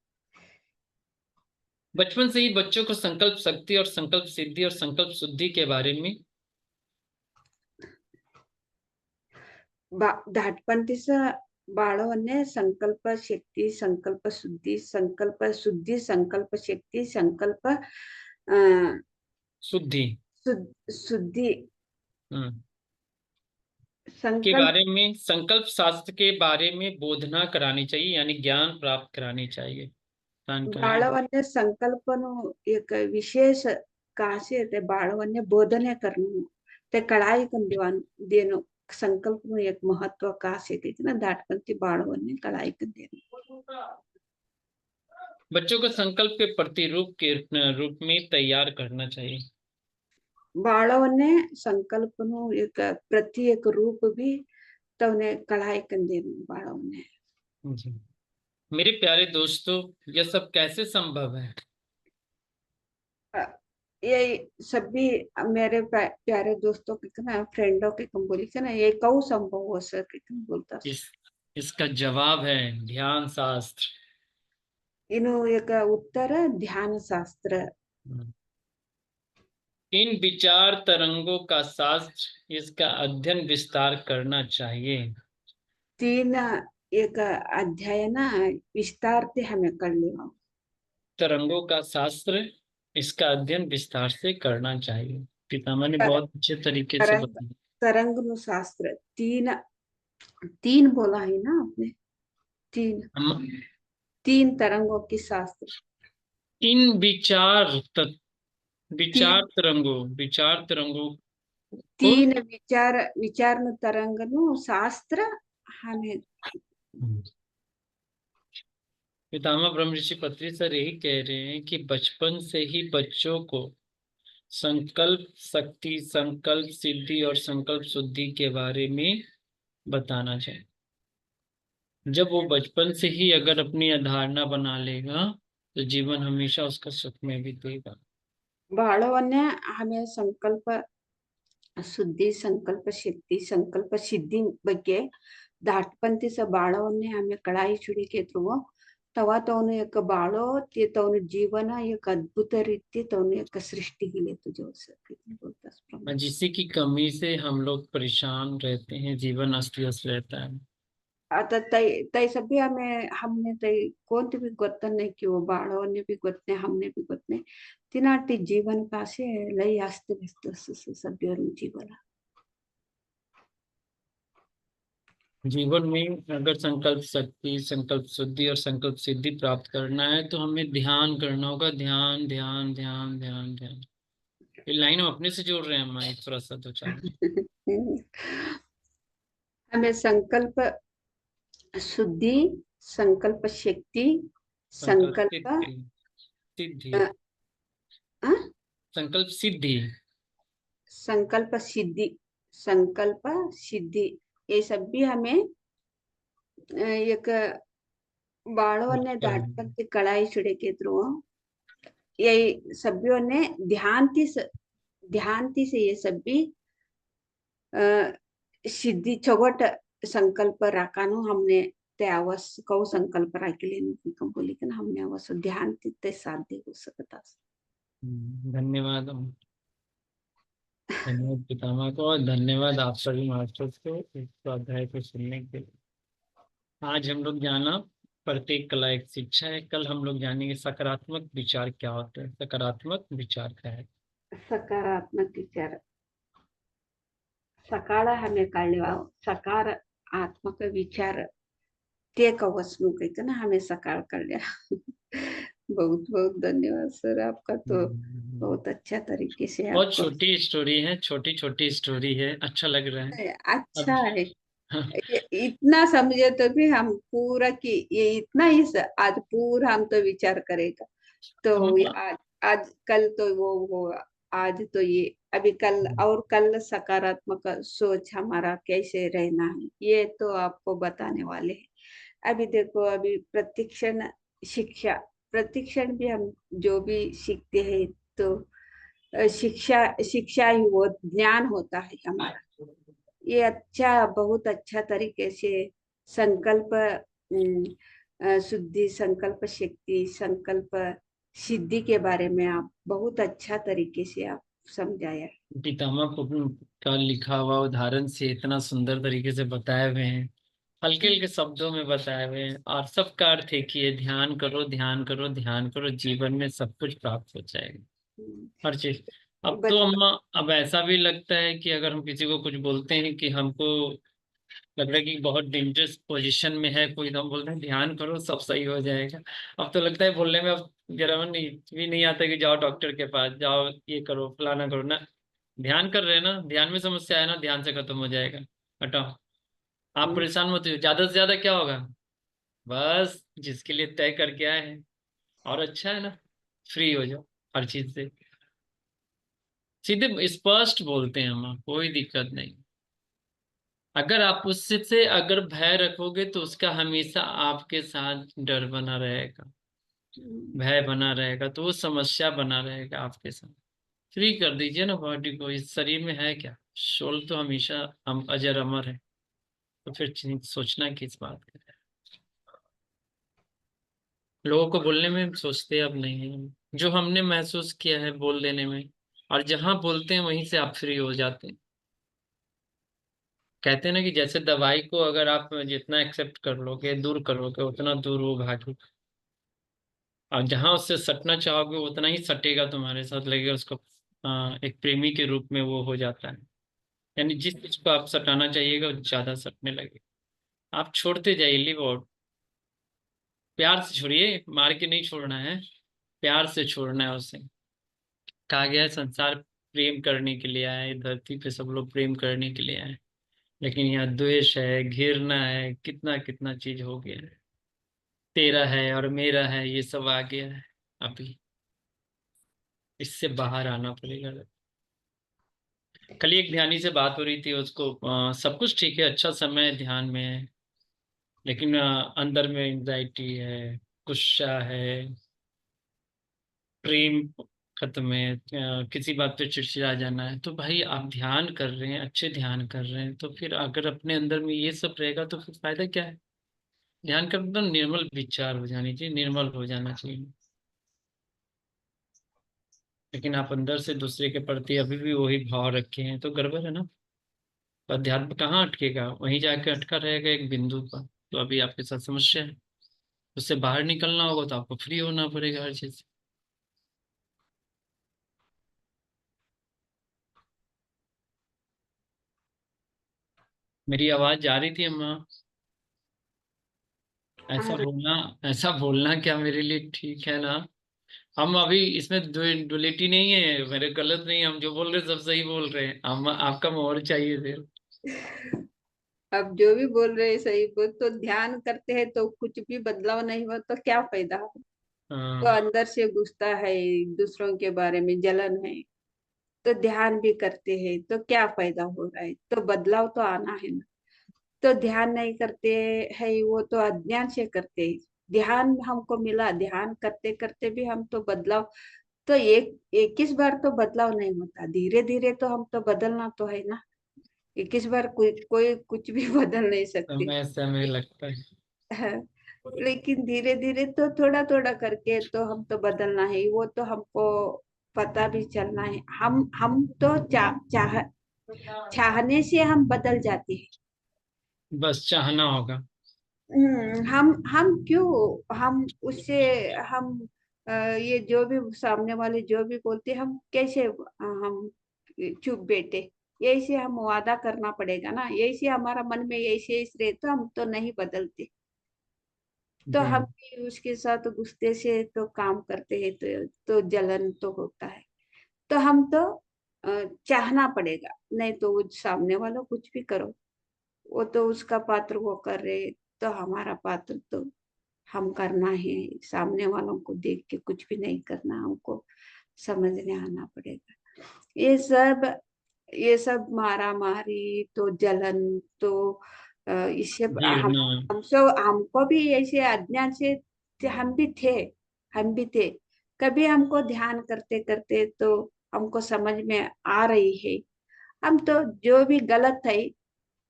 बचपन से ही बच्चों को संकल्प शक्ति और संकल्प सिद्धि और संकल्प शुद्धि के बारे में धाटपंथीचं बाळवणे संकल्प शक्ती संकल्प शुद्धी संकल्प शक्ती संकल्प शुद्धि शुद्धि के बारे में, संकल्प शास्त्र के बारे में बोधना करानी चाहिए, यानी ज्ञान प्राप्त करानी चाहिए। बाळवण्य संकल्पनु एक विशेष कासे ते बाळवण्य बोधने करनु ते कळाई कन देनो संकल्प में एक महत्व कासे कितना दाटपंथी बाळवण्य कळाई कन देनो बच्चों को संकल्प के प्रतिरूप के रूप में तैयार करना चाहिए। बाळवण्य संकल्पनु एक प्रति एक रूप भी तवने कळाई कन देनो बाळवण्य जी मेरे प्यारे दोस्तों, यह सब कैसे संभव है? ये सभी मेरे प्यारे दोस्तों कितना फ्रेंडों के कम बोली ना ये कौ संभव हो सके बोलता इसका जवाब है ध्यान शास्त्र। इन्हों एक उत्तर ध्यान शास्त्र। इन विचार तरंगों का शास्त्र, इसका अध्ययन विस्तार करना चाहिए। तीन एक अध्ययन विस्तार से हमें कर लेना। तरंगों का शास्त्र, इसका अध्ययन विस्तार से करना चाहिए। पितामह ने बहुत अच्छे तरीके से बताया। तरंग शास्त्र तीन बोला है ना आपने, तीन तरंगों की शास्त्र। इन विचार तरंगों तीन विचार तरंग शास्त्र हमें पितामह ब्रह्म ऋषि पत्री सर यही कह रहे हैं कि बचपन से ही बच्चों को संकल्प शक्ति, संकल्प सिद्धि और संकल्प शुद्धि के बारे में बताना चाहिए। जब वो बचपन से ही अगर अपनी अवधारणा बना लेगा तो जीवन हमेशा उसका सुख में भी देगा। बाळवण्य हमें संकल्प शुद्धि संकल्प शक्ति संकल्प सिद्धि ಬಗ್ಗೆ ದಾಟಪಂಥಿಸ ಬಾಳವನ್ನೇ हमें कड़ाई छुड़ी के थ्रू तवा तवनु एक बाळो ते तवनु जीवन एक अद्भुत रीति तवनु एक सृष्टि के लिए तुझे बोलता जिससे की कमी से हम लोग परेशान रहते हैं, जीवन अस्त व्यस्त रहता है। आता तई सभी हमने तई कोणती भी ಗೊತ್ತನೆ कि वो बाळवन्य भी ಗೊತ್ತನೆ हमने भी ಗೊತ್ತನೆ तिनाटी जीवन का से लई अस्त व्यस्त सभी जीवन जीवन में अगर संकल्प शक्ति, संकल्प शुद्धि और संकल्प सिद्धि प्राप्त करना है तो हमें ध्यान करना होगा। ध्यान ध्यान ध्यान ध्यान ध्यान। ये लाइन हम अपने से जोड़ रहे हैं अम्मा, एक थोड़ा सा 2-4 हमें संकल्प शुद्धि, संकल्प शक्ति, संकल्प संकल्प सिद्धि, सिद्धि, अ, अ, संकल्प सिद्धि। संकल्प सिद्धि, संकल्प सिद्धि, ये सब भी हमें एक बाड़ों ने अच्छा, दाटपन की कड़ाई छिड़े के थ्रू ये सभ्यों ने ध्यानती से ये सब भी सिद्धी चौगट संकल्प राखानु हमने ते आवास कौ संकल्प राखिले कम बोली कि हमने आवास ध्यान ते साध्य हो सकता। धन्यवाद अम्मा। धन्यवाद पितामह को, और धन्यवाद आप सभी मास्टर्स को इस स्वाध्याय को सुनने के लिए। आज हम लोग जाना प्रत्येक कला एक शिक्षा है। कल हम लोग जानेंगे सकारात्मक विचार क्या होते हैं। सकारात्मक विचार क्या है? सकारात्मक विचार सकाळ हमें कळवा सकारात्मक विचार ते कवसनु कहते ना हमें सकाळ कर लिया। बहुत बहुत धन्यवाद सर, आपका तो बहुत अच्छा तरीके से बहुत आपको छोटी स्टोरी है, छोटी छोटी स्टोरी है, अच्छा लग रहा है अच्छा अब। है। इतना समझे तो भी हम पूरा कि ये इतना ही आज पूरा हम तो विचार करेगा तो हम आज आज कल तो वो होगा, आज तो ये अभी कल और कल सकारात्मक सोच हमारा कैसे रहना है ये तो आपको बताने वाले हैं। अभी देखो अभी प्रतिक्षण शिक्षा, प्रतिक्षण भी हम जो भी सीखते हैं तो शिक्षा शिक्षा ही वो ज्ञान होता है हमारा। ये अच्छा बहुत अच्छा तरीके से संकल्प शुद्धि, संकल्प शक्ति, संकल्प सिद्धि के बारे में आप बहुत अच्छा तरीके से आप समझाया। पितामह को का लिखा हुआ उदाहरण से इतना सुंदर तरीके से बताए हुए हैं, हल्के हल्के शब्दों में बताए हुए हैं, और सबका अर्थ एक ही है, ध्यान करो ध्यान करो ध्यान करो, जीवन में सब कुछ प्राप्त हो जाएगा, हर चीज। अब तो बचपन अम्मा, अब ऐसा भी लगता है कि अगर हम किसी को कुछ बोलते हैं कि हमको लग रहा है कि बहुत डेंजरस पोजीशन में है कोई, तो हम बोलते हैं ध्यान करो सब सही हो जाएगा। अब तो लगता है बोलने में अब जरा नहीं भी नहीं आता कि जाओ डॉक्टर के पास जाओ, ये करो फलाना करो ना। ध्यान कर रहे हैं ना, ध्यान में समस्या है ना, ध्यान से खत्म हो जाएगा, हटाओ। आप परेशान मत हो, ज्यादा से ज्यादा क्या होगा, बस जिसके लिए तय करके आए हैं, और अच्छा है ना, फ्री हो जाओ हर चीज से। सीधे स्पष्ट बोलते हैं हम, कोई दिक्कत नहीं। अगर आप उससे अगर भय रखोगे तो उसका हमेशा आपके साथ डर बना रहेगा, भय बना रहेगा, तो वो समस्या बना रहेगा आपके साथ। फ्री कर दीजिए ना बॉडी को, इस शरीर में है क्या, सोल तो हमेशा हम अजर अमर है, तो फिर सोचना किस बात का है। लोगों को बोलने में सोचते अब नहीं है, जो हमने महसूस किया है बोल देने में, और जहां बोलते हैं वहीं से आप फ्री हो जाते हैं। कहते हैं ना कि जैसे दवाई को अगर आप जितना एक्सेप्ट कर लोगे, दूर करोगे, उतना दूर वो भागे, और जहां उससे सटना चाहोगे उतना ही सटेगा, तुम्हारे साथ लगेगा उसको। एक प्रेमी के रूप में वो हो जाता है, यानी जिस चीज को आप सटाना चाहिएगा वो ज्यादा सटने लगेगा। आप छोड़ते जाइए, लिव आउट, प्यार से छोड़िए, मार के नहीं छोड़ना है, प्यार से छोड़ना है उसे। कहा गया है संसार प्रेम करने के लिए आए, धरती पे सब लोग प्रेम करने के लिए आए, लेकिन यहाँ द्वेष है, घृणा है, कितना कितना चीज हो गया है, तेरा है और मेरा है, ये सब आ गया है। अभी इससे बाहर आना पड़ेगा। कल ही एक ध्यानी से बात हो रही थी, उसको सब कुछ ठीक है, अच्छा समय है, ध्यान में है, लेकिन अंदर में एंजाइटी है, गुस्सा है, प्रेम खत्म है, किसी बात पे चिड़चिड़ा जाना है। तो भाई आप ध्यान कर रहे हैं, अच्छे ध्यान कर रहे हैं, तो फिर अगर अपने अंदर में ये सब रहेगा तो फिर फायदा क्या है। ध्यान का मतलब निर्मल विचार हो जानी चाहिए, निर्मल हो जाना चाहिए। लेकिन आप अंदर से दूसरे के प्रति अभी भी वही भाव रखे हैं, तो गड़बड़ है ना। अध्यात्म कहाँ अटकेगा, वहीं जाके अटका रहेगा एक बिंदु पर। तो अभी आपके साथ समस्या है, उससे बाहर निकलना होगा तो आपको फ्री होना पड़ेगा हर चीज से। मेरी आवाज जा रही थी अम्मा? ऐसा और बोलना, ऐसा बोलना क्या मेरे लिए ठीक है ना? हम अभी इसमें डुअलिटी नहीं है, मेरे गलत नहीं, हम जो बोल रहे हैं सब सही बोल रहे हैं, हम आपका मोहर चाहिए फिर। अब जो भी बोल रहे हैं सही बोल, तो ध्यान करते हैं तो कुछ भी बदलाव नहीं हुआ तो क्या फायदा हो। तो हाँ अंदर से गुस्सा है, दूसरों के बारे में जलन है, तो ध्यान भी करते हैं तो क्या फायदा हो रहा है, तो बदलाव तो आना है ना। तो ध्यान नहीं करते है, वो तो अज्ञान से करते हैं। ध्यान हमको मिला, ध्यान करते करते भी हम तो बदलाव, तो एक 21 बार तो बदलाव नहीं होता, धीरे धीरे तो हम तो बदलना तो है ना। 21 बार कोई कुछ भी बदल नहीं सकते। समय समय लगता है। हाँ, लेकिन धीरे धीरे तो थोड़ा थोड़ा करके तो हम तो बदलना है, वो तो हमको पता भी चलना है। हम तो चाहने से हम बदल जाते हैं। बस चाहना होगा। हम क्यों, हम उससे, हम ये जो भी सामने वाले जो भी बोलते हैं, हम कैसे हम चुप बैठे। यही से हम वादा करना पड़ेगा ना, यही से हमारा मन में यही से रहे तो हम तो नहीं बदलते। तो जी। हम भी उसके साथ गुस्से से तो काम करते हैं तो जलन तो होता है। तो हम तो चाहना पड़ेगा, नहीं तो वो सामने वाला कुछ भी करो, वो तो उसका पात्र वो कर रहे, तो हमारा पात्र तो हम करना है। सामने वालों को देख के कुछ भी नहीं करना, हमको समझने आना पड़ेगा। ये सब ये सब मारा मारी तो जलन तो इससे गिरना। हम सब, हमको भी ऐसे अज्ञान से हम भी थे, हम भी थे। कभी हमको ध्यान करते करते तो हमको समझ में आ रही है, हम तो जो भी गलत है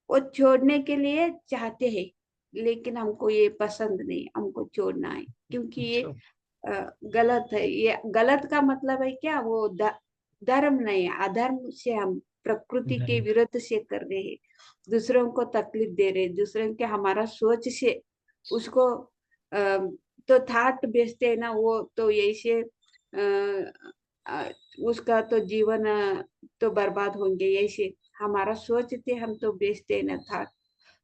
वो छोड़ने के लिए चाहते हैं, लेकिन हमको ये पसंद नहीं, हमको छोड़ना है, क्योंकि ये अच्छा। गलत है। ये गलत का मतलब है क्या, वो धर्म नहीं, अधर्म से हम प्रकृति के धन्य। विरुद्ध से कर रहे हैं। दूसरों को तकलीफ दे रहे, दूसरों के हमारा सोच से उसको तो थाट बेचते हैं ना, वो तो यही से उसका तो जीवन तो बर्बाद होंगे यही से। हमारा सोचते हम तो बेचते हैं ना थाट,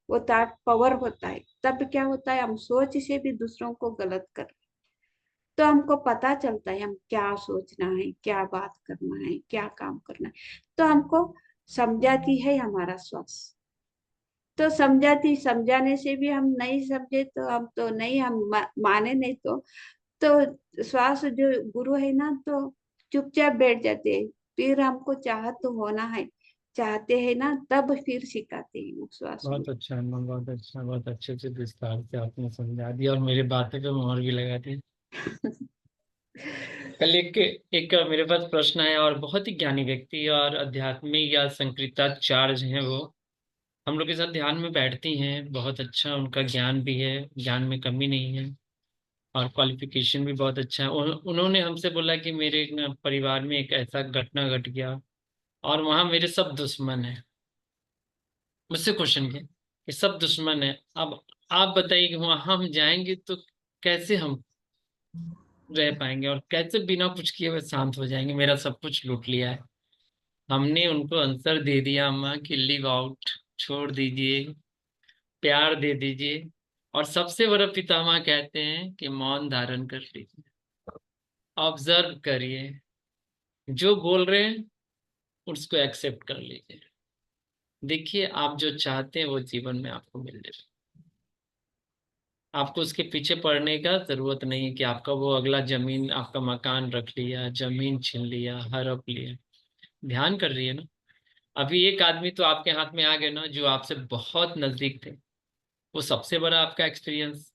वो थाट पावर होता है। तब क्या होता है, हम सोच से भी दूसरों को गलत कर, तो हमको पता चलता है हम क्या सोचना है, क्या बात करना है, क्या काम करना है। तो हमको समझाती है हमारा श्वास, तो समझाती, समझाने से भी हम नहीं समझे तो हम तो नहीं, हम माने नहीं तो श्वास जो गुरु है ना, तो चुपचाप बैठ जाते हैं। फिर हमको चाहत तो होना है, चाहते हैं ना, तब फिर सिखाते हैं वो श्वास बहुत गुरु। अच्छा अम्मा, बहुत अच्छा, बहुत अच्छे से विस्तार से आपने समझा दिया और मेरी बातें पे मोहर भी लगा दी। कल एक मेरे पास प्रश्न है, और बहुत ही ज्ञानी व्यक्ति और आध्यात्मिक या संकृताचार्य हैं वो, हम लोग के साथ ध्यान में बैठती हैं, बहुत अच्छा उनका ज्ञान भी है, ज्ञान में कमी नहीं है, और क्वालिफिकेशन भी बहुत अच्छा है। उन्होंने हमसे बोला कि मेरे न परिवार में एक ऐसा घटना घट गया और वहाँ मेरे सब दुश्मन हैं। मुझसे क्वेश्चन किया कि सब दुश्मन है, अब आप बताइए कि वहाँ हम जाएंगे तो कैसे हम रह पाएंगे, और कैसे बिना कुछ किए हुए शांत हो जाएंगे, मेरा सब कुछ लूट लिया है। हमने उनको आंसर दे दिया अम्मा कि लिव आउट, छोड़ दीजिए, प्यार दे दीजिए, और सबसे बड़ा पितामह कहते हैं कि मौन धारण कर लीजिए, ऑब्जर्व करिए, जो बोल रहे हैं उसको एक्सेप्ट कर लीजिए, देखिए आप जो चाहते हैं वो जीवन में आपको मिल जाए। आपको उसके पीछे पड़ने का जरूरत नहीं है कि आपका वो अगला जमीन, आपका मकान रख लिया, जमीन छीन लिया, हड़प लिया। ध्यान कर रही है ना, अभी एक आदमी तो आपके हाथ में आ गए ना जो आपसे बहुत नजदीक थे, वो सबसे बड़ा आपका एक्सपीरियंस,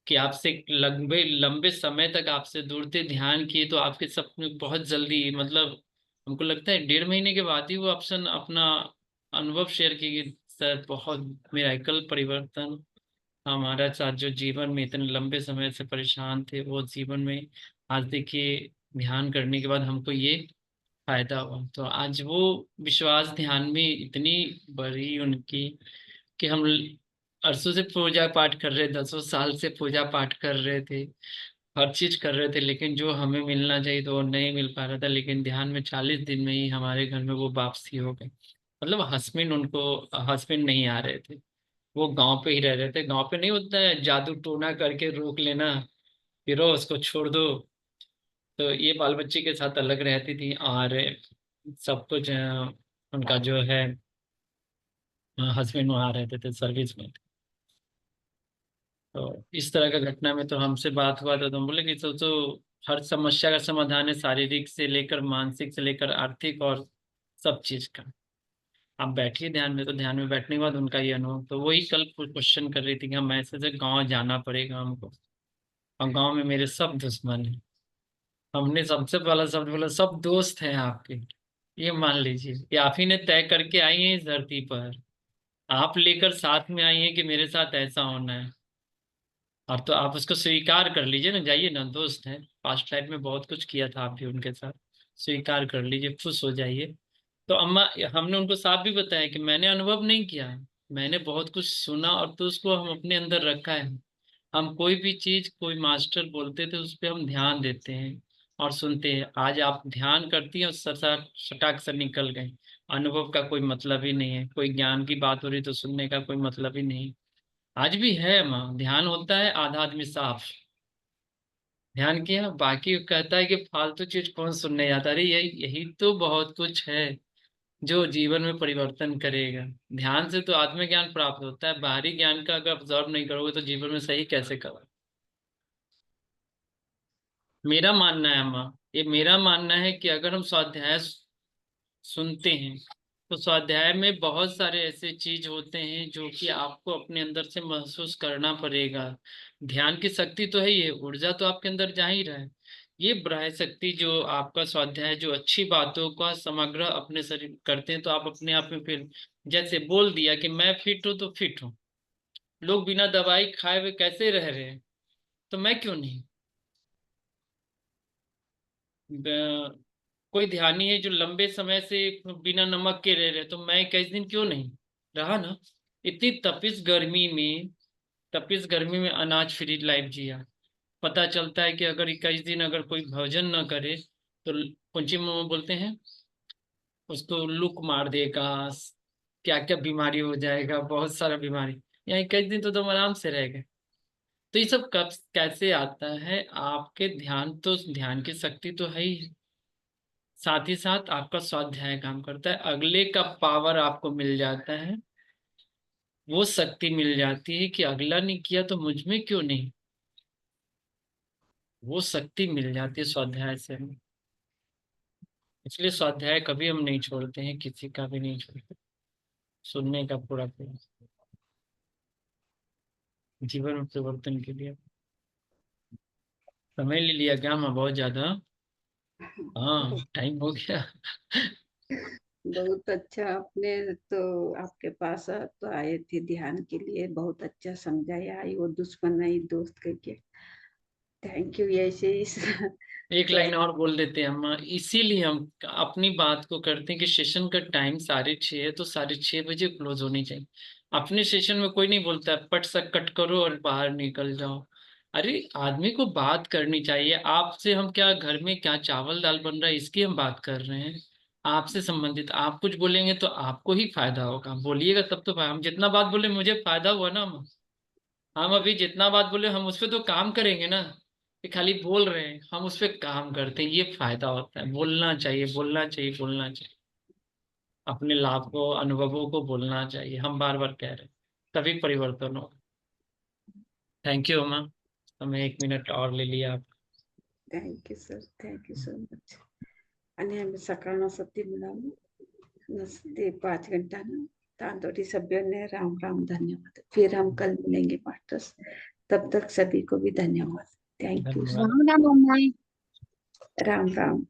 कि आपसे लंबे लंबे समय तक आपसे दूर थे, ध्यान किए तो आपके सपने बहुत जल्दी, मतलब हमको लगता है 1.5 महीने के बाद ही वो ऑप्शन अपना अनुभव शेयर किए कि सर बहुत मिराकल परिवर्तन, हमारा साथ जो जीवन में इतने लंबे समय से परेशान थे वो जीवन में आज देखिए ध्यान करने के बाद हमको ये फायदा हुआ। तो आज वो विश्वास ध्यान में इतनी बड़ी उनकी, कि हम अरसों से पूजा पाठ कर रहे, 10 साल से पूजा पाठ कर रहे थे, हर चीज कर रहे थे, लेकिन जो हमें मिलना चाहिए तो वो नहीं मिल पा रहा था, लेकिन ध्यान में 40 दिन में ही हमारे घर में वो वापसी हो गई। मतलब हस्बैंड उनको, हस्बैंड नहीं आ रहे थे, वो गांव पे ही रह रहे थे। गांव पे नहीं होता है जादू टोना करके रोक लेना, फिर उसको छोड़ दो, तो ये बाल बच्चे के साथ अलग रहती थी और सब कुछ उनका जो है हस्बैंड वहाँ रहते थे, सर्विस में। तो इस तरह का घटना में तो हमसे बात हुआ तो हम बोले कि सोचो हर समस्या का समाधान है, शारीरिक से लेकर मानसिक से लेकर आर्थिक और सब चीज का। आप बैठिए ध्यान में, तो ध्यान में बैठने के बाद उनका ये अनुभव, तो वही कल क्वेश्चन कर रही थी कि हम ऐसे से गाँव जाना पड़ेगा हमको, और गाँव में मेरे सब दुश्मन हैं। हमने सबसे पहला शब्द बोला सब दोस्त हैं आपके, ये मान लीजिए कि आप ही ने तय करके आई हैं इस धरती पर, आप लेकर साथ में आई हैं कि मेरे साथ ऐसा होना है, और तो आप उसको स्वीकार कर लीजिए ना, जाइए ना, दोस्त हैं, पास्ट लाइफ में बहुत कुछ किया था आप भी उनके साथ, स्वीकार कर लीजिए, खुश हो जाइए। तो अम्मा, हमने उनको साफ भी बताया कि मैंने अनुभव नहीं किया है, मैंने बहुत कुछ सुना और तो उसको हम अपने अंदर रखा है। हम कोई भी चीज कोई मास्टर बोलते थे उस पर हम ध्यान देते हैं और सुनते हैं। आज आप ध्यान करती हैं और सटाक से निकल गए, अनुभव का कोई मतलब ही नहीं है, कोई ज्ञान की बात हो रही तो सुनने का कोई मतलब ही नहीं। आज भी है माँ, ध्यान होता है, आधा आदमी साफ ध्यान किया, बाकी कहता है कि फालतू चीज कौन सुनने जाता है। अरे यही यही तो बहुत कुछ है जो जीवन में परिवर्तन करेगा। ध्यान से तो आत्मज्ञान प्राप्त होता है, बाहरी ज्ञान का अगर ऑब्जर्व नहीं करोगे तो जीवन में सही कैसे करोगे। मेरा मानना है अम्मा, ये मेरा मानना है कि अगर हम स्वाध्याय सुनते हैं तो स्वाध्याय में बहुत सारे ऐसे चीज होते हैं जो कि आपको अपने अंदर से महसूस करना पड़ेगा। ध्यान की शक्ति तो है, ये ऊर्जा तो आपके अंदर जा ही रहा है। ये ब्राह्य शक्ति जो आपका स्वाध्याय जो अच्छी बातों का समग्र अपने शरीर करते हैं, तो आप अपने आप में फिर जैसे बोल दिया कि मैं फिट हूं तो फिट हूं, लोग बिना दवाई खाए हुए कैसे रह रहे हैं, तो मैं क्यों नहीं। कोई ध्यानी है जो लंबे समय से बिना नमक के रह रहे, तो मैं 21 दिन क्यों नहीं रहा ना। इतनी तपिश गर्मी में अनाज फ्री लाइफ जिया। पता चलता है कि अगर 21 दिन अगर कोई भोजन न करे तो पंची में बोलते हैं उसको लूक मार देगा, क्या क्या बीमारी हो जाएगा, बहुत सारा बीमारी। यहाँ 21 दिन तो तुम आराम से रह गए। तो ये सब कब कैसे आता है, आपके ध्यान, तो ध्यान की शक्ति तो है ही, साथ ही साथ आपका स्वाध्याय काम करता है, अगले का पावर आपको मिल जाता है, वो शक्ति मिल जाती है कि अगला नहीं किया तो मुझ में क्यों नहीं, वो शक्ति मिल जाती है स्वाध्याय से। इसलिए स्वाध्याय कभी हम नहीं छोड़ते हैं, किसी का भी नहीं छोड़ते, सुनने का पूरा प्रयास जीवन में परिवर्तन के लिए। समय ले लिया क्या मैं बहुत ज्यादा? हाँ, टाइम हो गया। बहुत अच्छा। आपने तो आपके पास तो आए थे ध्यान के लिए, बहुत अच्छा समझाया, आई वो दुश्मन नहीं दोस्त करके। Thank you. ऐसे ही एक लाइन और बोल देते हैं हम, इसीलिए हम अपनी बात को करते हैं कि सेशन का टाइम 6:30 है तो 6:30 क्लोज होनी चाहिए। अपने सेशन में कोई नहीं बोलता है पट सा कट करो और बाहर निकल जाओ। अरे आदमी को बात करनी चाहिए। आपसे हम क्या, घर में क्या चावल दाल बन रहा है इसकी हम बात कर रहे हैं, आपसे संबंधित। आप कुछ बोलेंगे तो आपको ही फायदा होगा, बोलिएगा तब तो हम जितना बात बोले मुझे फायदा हुआ ना। हम अभी जितना बात बोले हम उस पर तो काम करेंगे ना, ये खाली बोल रहे हैं, हम उस पर काम करते हैं, ये फायदा होता है। बोलना चाहिए, बोलना चाहिए, बोलना चाहिए, अपने लाभ को, अनुभवों को बोलना चाहिए, हम बार बार कह रहे हैं, तभी परिवर्तन हो। थैंक यू अम्मा, हमें 1 मिनट और ले लिया आप। Thank you sir, thank you so much. आणि आम्ही सकाळनं सती मिळालो नसते 5 घंटा ना तांतोटी सभ्यों ने राम राम धन्यवाद। फिर हम कल मिलेंगे मास्टर्स, तब तक सभी को भी धन्यवाद। Thank you. धन्यवाद। राम राम.